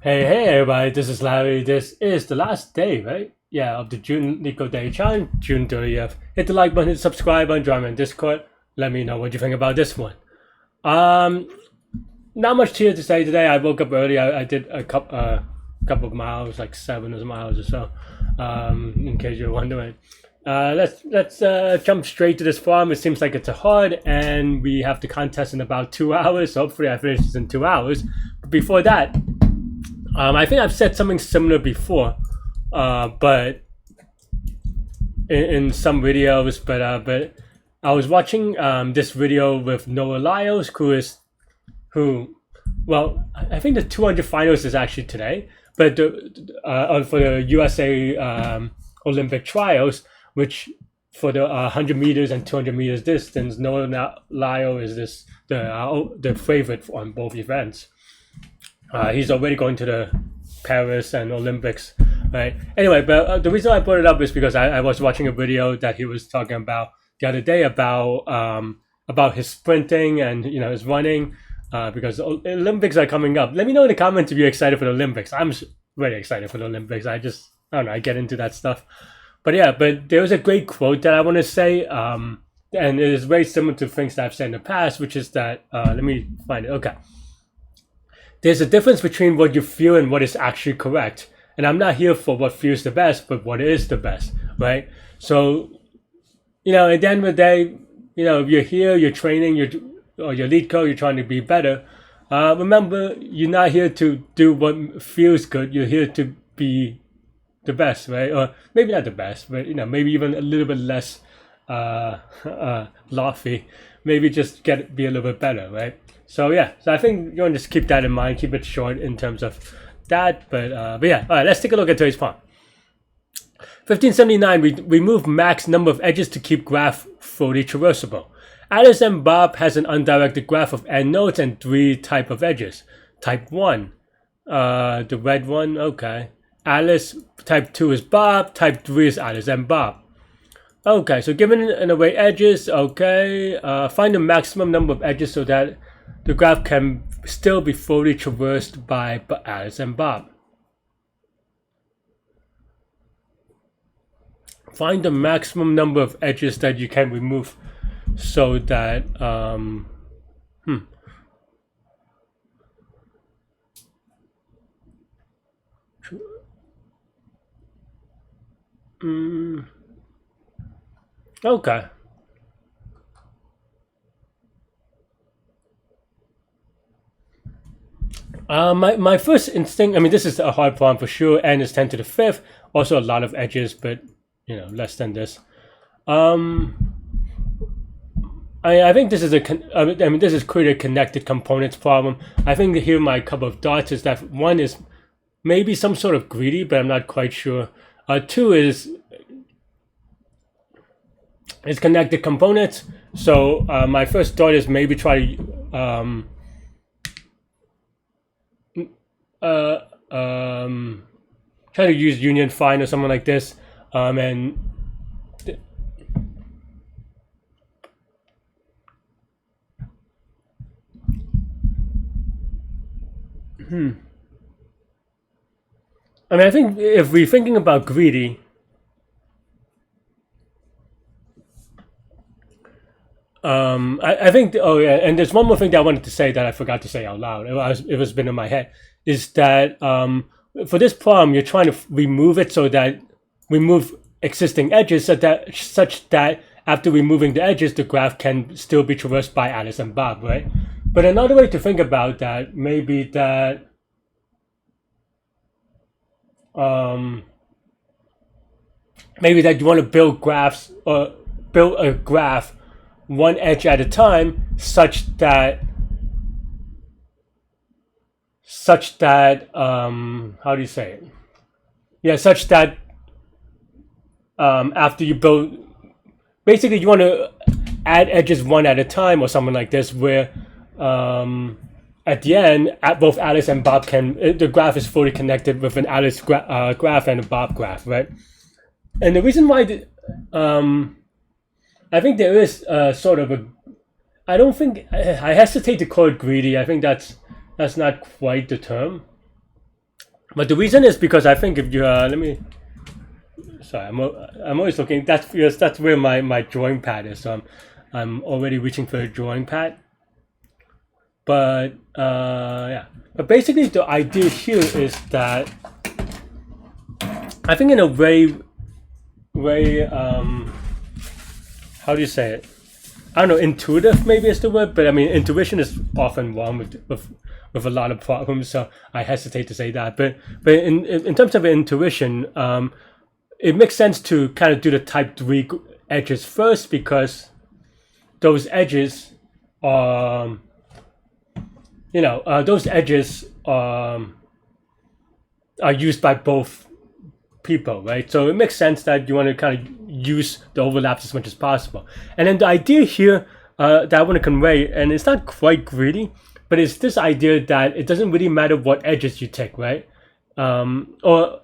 Hey everybody, this is Larry. This is the last day, right? Yeah, of the June Leetcode Day Challenge, June 30th. Hit the like button, hit the subscribe button, join me on Discord. Let me know what you think about this one. Um, Not much here to say today. I woke up early. I did couple of miles, like 7 miles or so. In case you're wondering. Let's jump straight to this farm. It seems like it's a hard, and we have the contest in about 2 hours. So hopefully, I finish this in 2 hours. But before that, I think I've said something similar before, but in some videos. But I was watching this video with Noah Lyles, who, well, I think the 200 finals is actually today, but for the USA Olympic trials, which for the 100 meters and 200 meters distance, Noah Lyles is the favorite on both events. He's already going to the Paris and Olympics, right? Anyway, but the reason I brought it up is because I was watching a video that he was talking about the other day about his sprinting and his running, because Olympics are coming up. Let me know in the comments if you're excited for the Olympics. I'm very excited for the Olympics. I don't know, I get into that stuff. But yeah, but there was a great quote that I want to say, and it is very similar to things that I've said in the past, which is that let me find it. Okay. There's a difference between what you feel and what is actually correct. And I'm not here for what feels the best, but what is the best, right? So, at the end of the day, if you're here, you're training, or your lead code, you're trying to be better. Remember, you're not here to do what feels good. You're here to be the best, right? Or maybe not the best, but maybe even a little bit less lofty. Maybe just be a little bit better, right? So yeah, so I think you want to just keep that in mind, keep it short in terms of that. But yeah, all right, let's take a look at today's problem. 1579, we remove max number of edges to keep graph fully traversable. Alice and Bob has an undirected graph of n nodes and 3 type of edges. Type 1, the red one, okay. Alice, type 2 is Bob, type 3 is Alice and Bob. Okay, so given an array edges, okay, find the maximum number of edges so that the graph can still be fully traversed by Alice and Bob. Find the maximum number of edges that you can remove so that okay. My first instinct, I mean, this is a hard problem for sure, and it's 10 to the 5th. Also a lot of edges, but, less than this. I think this is this is clearly a connected components problem. I think here my couple of dots is that one is maybe some sort of greedy, but I'm not quite sure. Two is connected components. So my first thought is maybe try to try to use union find or something like this, and I mean, I think if we're thinking about greedy, I think. Oh yeah, and there's one more thing that I wanted to say that I forgot to say out loud. It was been in my head. Is that for this problem, you're trying to remove it so that remove existing edges, such that after removing the edges, the graph can still be traversed by Alice and Bob, right? But another way to think about that may be that maybe that you want to build graphs or build a graph one edge at a time, such that how do you say it? Yeah, such that after you build, basically you want to add edges one at a time or something like this, where at the end, both Alice and Bob the graph is fully connected with an Alice graph and a Bob graph, right? And the reason why I think there is sort of a, I don't think, I hesitate to call it greedy. I think that's not quite the term. But the reason is because I think if you let me. Sorry, I'm always looking. That's where my drawing pad is. So I'm already reaching for the drawing pad. But yeah. But basically, the idea here is that I think in a very how do you say it? I don't know. Intuitive maybe is the word, but I mean intuition is often wrong with a lot of problems. So I hesitate to say that. But in terms of intuition, it makes sense to kind of do the type 3 edges first because those edges are, those edges are used by both people, right? So it makes sense that you want to kind of use the overlaps as much as possible. And then the idea here that I want to convey, and it's not quite greedy, but it's this idea that it doesn't really matter what edges you take, right? Or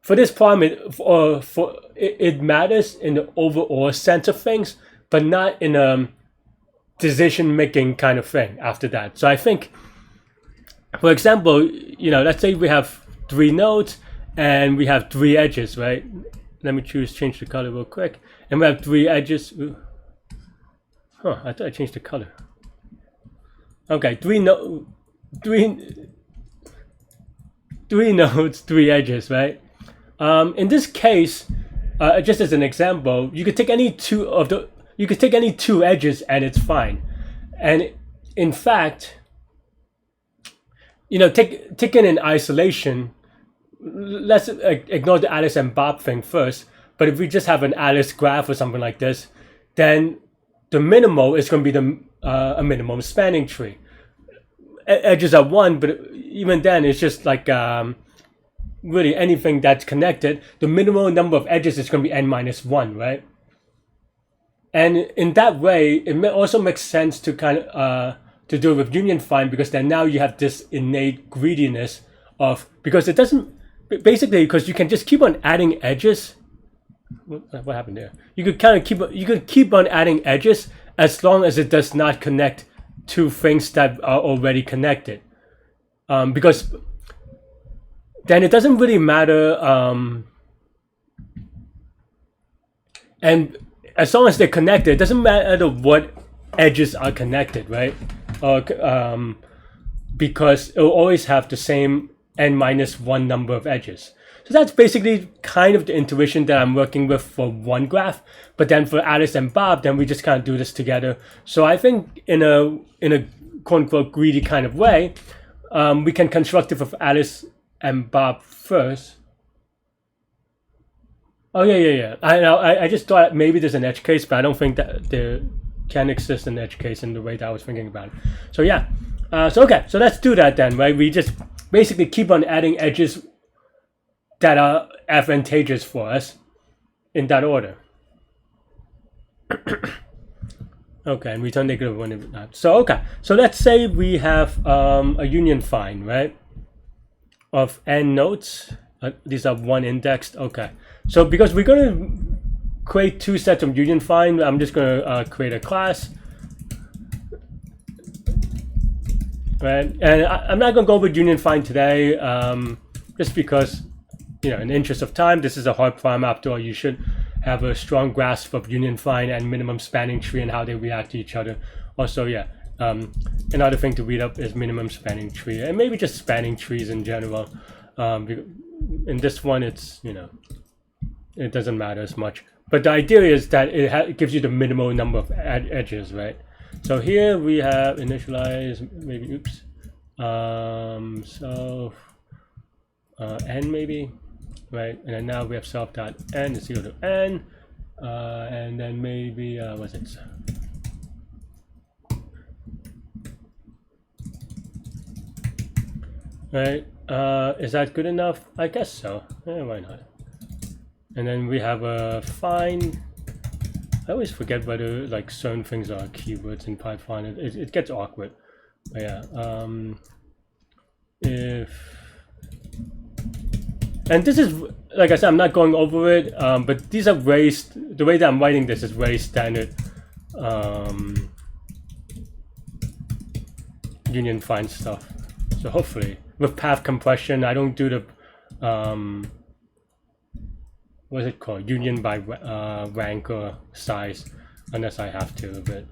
for this problem, it matters in the overall sense of things, but not in a decision-making kind of thing after that. So I think, for example, let's say we have 3 nodes and we have 3 edges, right? Let me change the color real quick. And we have 3 edges. Huh, I thought I changed the color. Okay, 3 nodes, 3 edges, right? In this case, just as an example, you could take any 2 edges and it's fine. And in fact, taken in isolation, let's ignore the Alice and Bob thing first. But if we just have an Alice graph or something like this, then the minimal is going to be a minimum spanning tree. Edges are 1, but even then, it's just like really anything that's connected. The minimal number of edges is going to be n-1, right? And in that way, it also makes sense to kind of to do it with union find, because then now you have this innate greediness of, because it doesn't basically, because you can just keep on adding edges. What happened there? You could keep on adding edges as long as it does not connect to things that are already connected, because then it doesn't really matter, and as long as they're connected, it doesn't matter what edges are connected, right? Because it will always have the same n-1 number of edges. So that's basically kind of the intuition that I'm working with for one graph. But then for Alice and Bob, then we just kind of do this together. So I think in a quote unquote greedy kind of way, we can construct it for Alice and Bob first. Oh yeah. I just thought maybe there's an edge case, but I don't think that there can exist an edge case in the way that I was thinking about it. So yeah. So let's do that then, right? We just basically keep on adding edges that are advantageous for us in that order. Okay, and return -1 if not. So let's say we have a union find, right, of n nodes. These are 1 indexed. Okay, so because we're going to create 2 sets of union find, I'm just going to create a class, right? And I'm not going to go with union find today, just because, in the interest of time, this is a hard problem. After all, you should have a strong grasp of union find and minimum spanning tree and how they react to each other. Also, yeah, another thing to read up is minimum spanning tree, and maybe just spanning trees in general. In this one, it's, it doesn't matter as much. But the idea is that it gives you the minimal number of edges, right? So here we have initialize, maybe, oops. N maybe, right? And then now we have self.n is equal to n. And then maybe, what's it? Right? Is that good enough? I guess so. Yeah, why not? And then we have a find. I always forget whether like certain things are keywords in Python. It gets awkward. But yeah. And this is, like I said, I'm not going over it, but these are the way that I'm writing this is very standard union find stuff. So hopefully with path compression, I don't do the what's it called, union by rank or size, unless I have to. But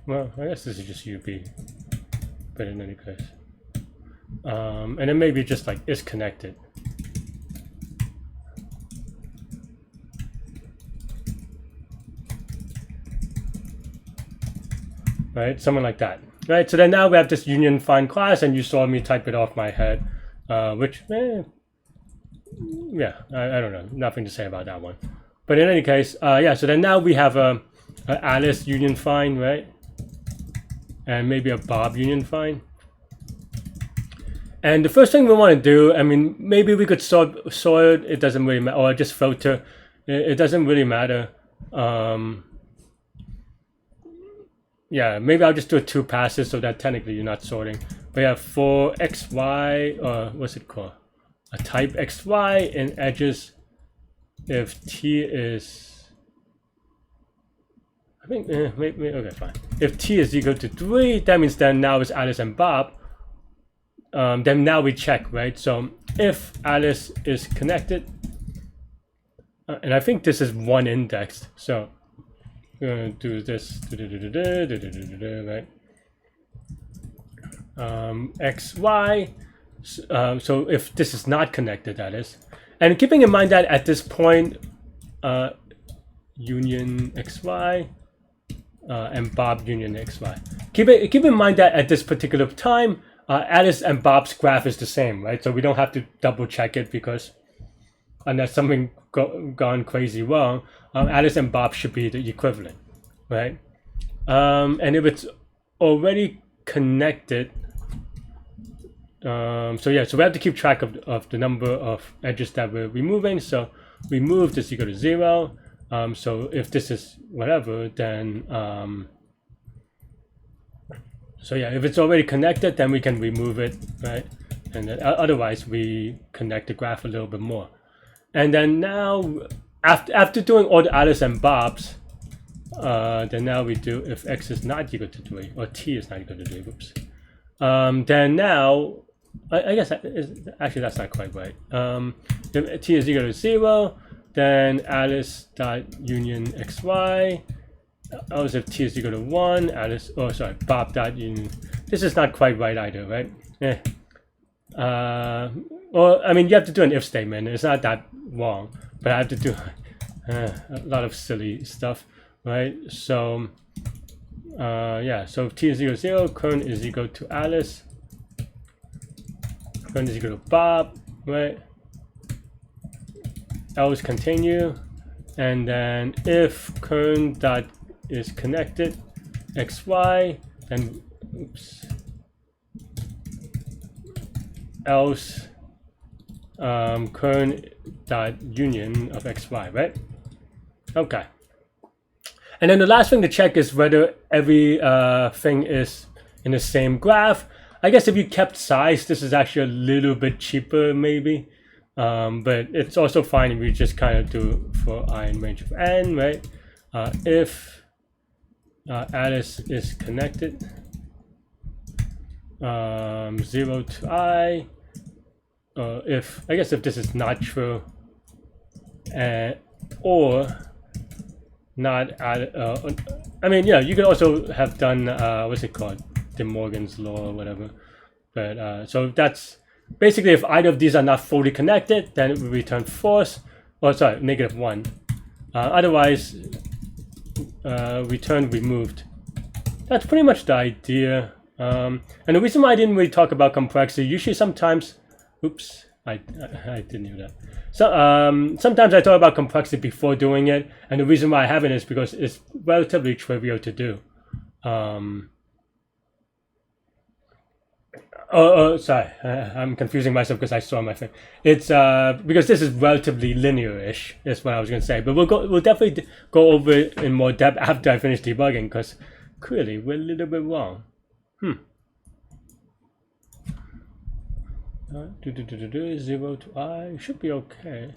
well, I guess this is just UB, but in any case, and then maybe just like is connected. Right, something like that. Right, so then now we have this union find class, and you saw me type it off my head, which, yeah, I don't know, nothing to say about that one. But in any case, yeah, so then now we have a Alice union find, right? And maybe a Bob union find. And the first thing we want to do, I mean, maybe we could sort it doesn't really matter, or just filter, it doesn't really matter. Yeah, maybe I'll just do it 2 passes so that technically you're not sorting. But yeah, for XY, what's it called? A type XY in edges, if T is, I think, maybe, okay, fine. If T is equal to 3, that means then now it's Alice and Bob. Then now we check, right? So if Alice is connected, and I think this is 1 indexed, so we're gonna do this, right? XY, so if this is not connected, that is. And keeping in mind that at this point, union XY, and Bob union XY. Keep in mind that at this particular time, Alice and Bob's graph is the same, right? So we don't have to double check it, because unless something gone crazy wrong, Alice and Bob should be the equivalent, right? And if it's already connected, so yeah, so we have to keep track of the number of edges that we're removing. So remove is equal to 0. So if this is whatever, then so yeah, if it's already connected, then we can remove it, right? And then otherwise we connect the graph a little bit more. And then now, after doing all the Alice and Bob's, then now we do if X is not equal to 3, or T is not equal to 3, whoops. Then now, I guess, actually that's not quite right. If T is equal to 0, then Alice dot union XY. Also, if T is equal to 1, Alice, oh sorry, Bob dot union. This is not quite right either, right? Well, I mean, you have to do an if statement. It's not that wrong, but I have to do a lot of silly stuff, right? So, yeah, so if T is equal to 0, current is equal to Alice, current is equal to Bob, right? Else continue, and then if current dot is connected XY, then oops, else current dot union of XY, right? Okay. And then the last thing to check is whether every thing is in the same graph. I guess if you kept size, this is actually a little bit cheaper maybe. But it's also fine if you just kind of do for I in range of n, right? If Alice is connected 0 to I, if I guess if this is not true, or not I mean, yeah, you could also have done what's it called, De Morgan's law or whatever. But so that's basically if either of these are not fully connected, then it will return false, or sorry, -1. Otherwise, return removed. That's pretty much the idea. And the reason why I didn't really talk about complexity, usually sometimes, oops, I didn't do that. So sometimes I talk about complexity before doing it, and the reason why I haven't is because it's relatively trivial to do. Oh, sorry. I'm confusing myself because I saw my thing. It's because this is relatively linear-ish. Is what I was gonna say. But we'll definitely go over it in more depth after I finish debugging, because clearly we're a little bit wrong. Do 0 to I should be okay.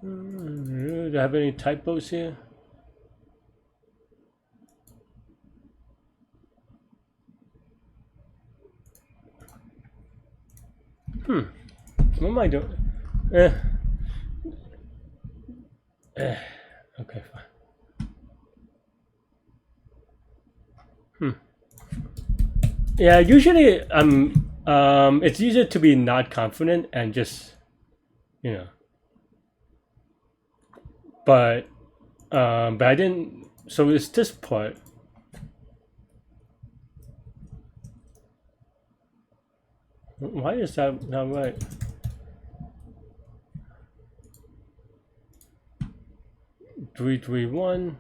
Do I have any typos here? What am I doing? Okay, fine. Yeah, usually it's easier to be not confident and just, you know. But I didn't. So it's this part. Why is that not right? 3, 3, 1.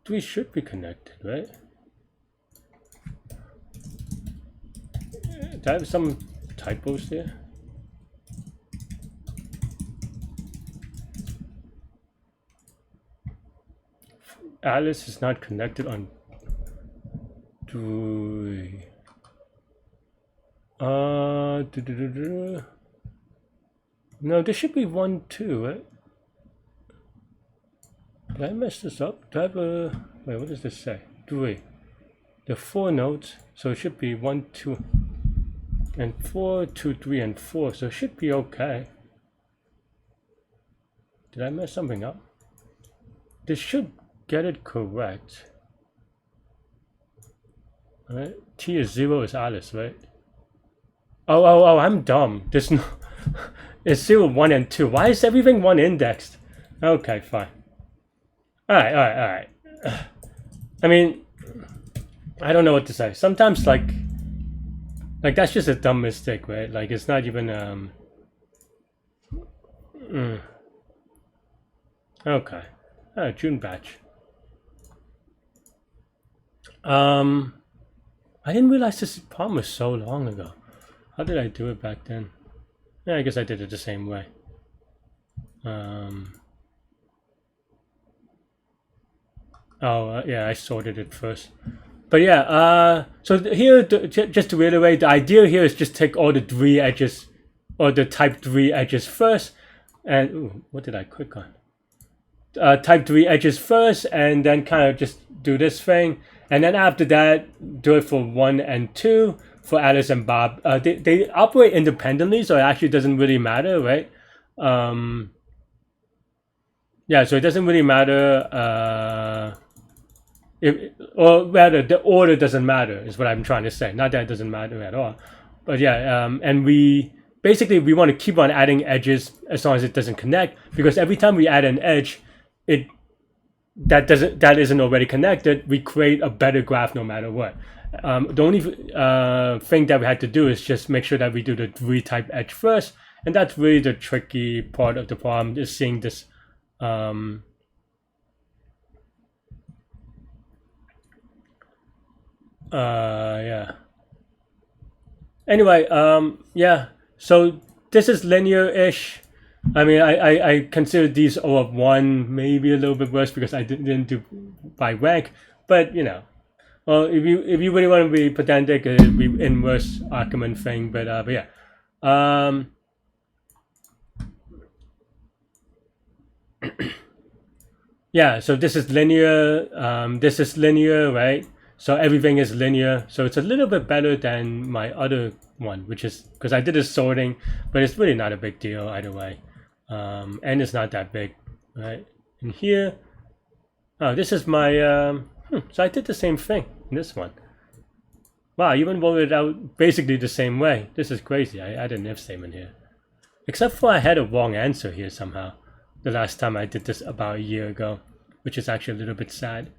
3 should be connected, right? Do I have some typos there? Alice is not connected on 3. No, there should be 1, 2, right? Did I mess this up? Do I have a... Wait, what does this say? 3. There are 4 nodes, so it should be 1, 2, and 4, 2, 3, and 4, so it should be okay. Did I mess something up? This should get it correct. Alright, T is 0 is Alice, right? Oh, I'm dumb. There's no... It's 0, 1, and 2. Why is everything 1 indexed? Okay, fine. Alright. I mean, I don't know what to say. Sometimes, like that's just a dumb mistake, right? Like, it's not even, Okay. June batch. I didn't realize this problem was so long ago. How did I do it back then? Yeah, I guess I did it the same way. Yeah, I sorted it first. But yeah, so here, just to reiterate, the idea here is just take all the 3 edges, or the type 3 edges first, and ooh, what did I click on? Type 3 edges first, and then kind of just do this thing, and then after that, do it for 1 and 2 for Alice and Bob. They operate independently, so it actually doesn't really matter, right? Yeah, so it doesn't really matter. Or rather, the order doesn't matter is what I'm trying to say. Not that it doesn't matter at all, but yeah. And we basically want to keep on adding edges as long as it doesn't connect, because every time we add an edge, that isn't already connected, we create a better graph no matter what. The only thing that we had to do is just make sure that we do the 3 type edge first, and that's really the tricky part of the problem, is seeing this. Yeah. Anyway, yeah. So this is linear-ish. I mean, I consider these O of 1 maybe a little bit worse because I didn't do by rank, but you know, well, if you really want to be pedantic, it'd be inverse argument thing. But yeah. Yeah. So this is linear. This is linear, right? So everything is linear. So it's a little bit better than my other one, which is because I did the sorting, but it's really not a big deal either way. And it's not that big, right? And here, oh, this is my, so I did the same thing in this one. Wow, I even wrote it out basically the same way. This is crazy. I added an if statement here. Except for I had a wrong answer here somehow. The last time I did this about a year ago, which is actually a little bit sad.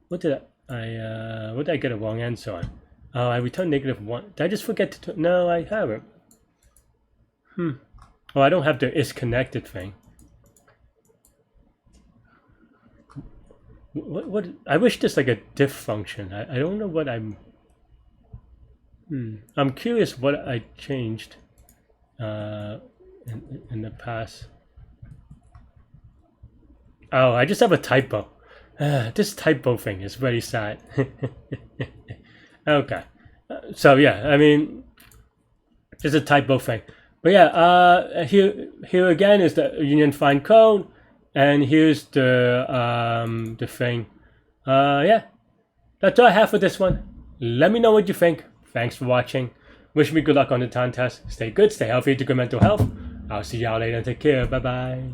What did I get a wrong answer on? Oh, I returned -1. Did I just forget to? No, I haven't. Oh, I don't have the is connected thing. What? I wish there's like a diff function. I don't know what I'm. I'm curious what I changed in the past. Oh, I just have a typo. This typo thing is very sad. Okay. So yeah, I mean, it's a typo thing. But yeah, here again is the union find code, and here's the thing. Yeah, that's all I have for this one. Let me know what you think. Thanks for watching. Wish me good luck on the time test. Stay good, stay healthy, to good mental health. I'll see y'all later. Take care. Bye bye.